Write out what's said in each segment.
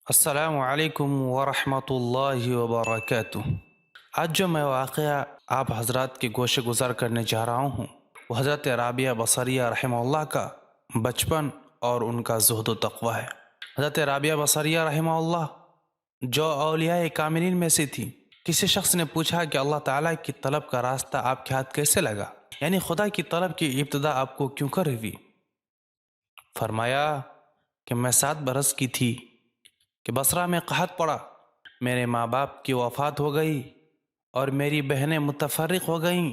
السلام علیکم ورحمۃ اللہ وبرکاتہ۔ آج جو میں واقعہ آپ حضرات کے گوشے گزار کرنے جا رہا ہوں وہ حضرت رابعہ بصریہ رحمہ اللہ کا بچپن اور ان کا زہد و تقوی ہے۔ حضرت رابعہ بصریہ رحمہ اللہ جو اولیاء کاملین میں سے تھی، کسی شخص نے پوچھا کہ اللہ تعالیٰ کی طلب کا راستہ آپ کے ہاتھ کیسے لگا، یعنی خدا کی طلب کی ابتدا آپ کو کیوں کر ہوئی؟ فرمایا کہ میں 7 برس کی تھی کہ بصرہ میں قحط پڑا، میرے ماں باپ کی وفات ہو گئی اور میری بہنیں متفرق ہو گئیں،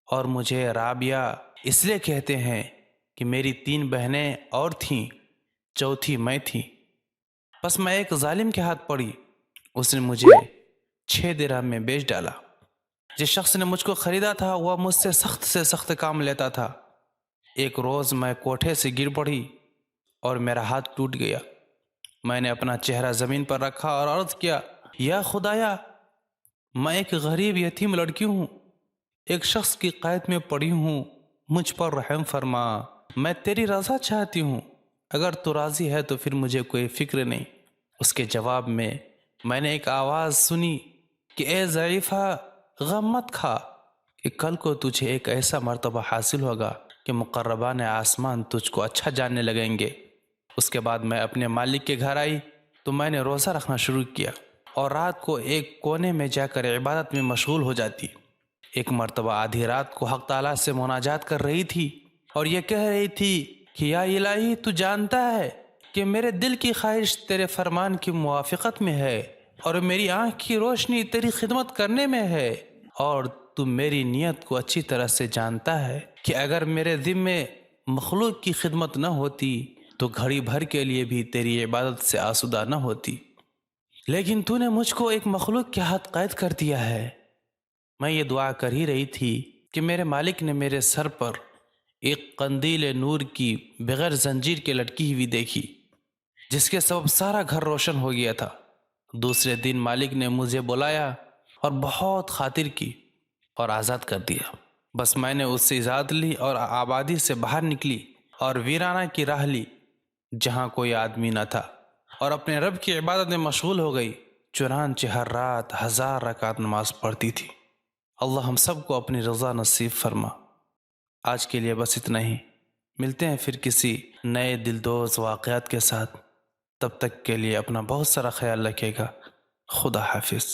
اور مجھے رابعہ اس لیے کہتے ہیں کہ میری 3 بہنیں اور تھیں، چوتھی میں تھی۔ بس میں ایک ظالم کے ہاتھ پڑی، اس نے مجھے 6 درہم میں بیچ ڈالا۔ جس شخص نے مجھ کو خریدا تھا وہ مجھ سے سخت کام لیتا تھا۔ ایک روز میں کوٹھے سے گر پڑی اور میرا ہاتھ ٹوٹ گیا۔ میں نے اپنا چہرہ زمین پر رکھا اور عرض کیا، یا خدایا، میں ایک غریب یتیم لڑکی ہوں، ایک شخص کی قید میں پڑی ہوں، مجھ پر رحم فرما، میں تیری رضا چاہتی ہوں، اگر تو راضی ہے تو پھر مجھے کوئی فکر نہیں۔ اس کے جواب میں نے ایک آواز سنی کہ اے ضعیفہ، غم مت کھا کہ کل کو تجھے ایک ایسا مرتبہ حاصل ہوگا کہ مقربان آسمان تجھ کو اچھا جاننے لگیں گے۔ اس کے بعد میں اپنے مالک کے گھر آئی تو میں نے روزہ رکھنا شروع کیا اور رات کو ایک کونے میں جا کر عبادت میں مشغول ہو جاتی۔ ایک مرتبہ آدھی رات کو حق تعالیٰ سے مناجات کر رہی تھی اور یہ کہہ رہی تھی کہ یا الہی، تو جانتا ہے کہ میرے دل کی خواہش تیرے فرمان کی موافقت میں ہے اور میری آنکھ کی روشنی تیری خدمت کرنے میں ہے، اور تو میری نیت کو اچھی طرح سے جانتا ہے کہ اگر میرے ذمے مخلوق کی خدمت نہ ہوتی تو گھڑی بھر کے لیے بھی تیری عبادت سے آسودہ نہ ہوتی، لیکن تو نے مجھ کو ایک مخلوق کے ہاتھ قید کر دیا ہے۔ میں یہ دعا کر ہی رہی تھی کہ میرے مالک نے میرے سر پر ایک قندیل نور کی بغیر زنجیر کے لٹکی ہوئی دیکھی، جس کے سبب سارا گھر روشن ہو گیا تھا۔ دوسرے دن مالک نے مجھے بلایا اور بہت خاطر کی اور آزاد کر دیا۔ بس میں نے اس سے اجازت لی اور آبادی سے باہر نکلی اور ویرانہ کی راہ لی جہاں کوئی آدمی نہ تھا، اور اپنے رب کی عبادت میں مشغول ہو گئی، چنانچہ ہر رات 1000 رکعت نماز پڑھتی تھی۔ اللہ ہم سب کو اپنی رضا نصیب فرما۔ آج کے لیے بس اتنا ہی، ملتے ہیں پھر کسی نئے دلدوز واقعات کے ساتھ۔ تب تک کے لیے اپنا بہت سارا خیال رکھے گا۔ خدا حافظ۔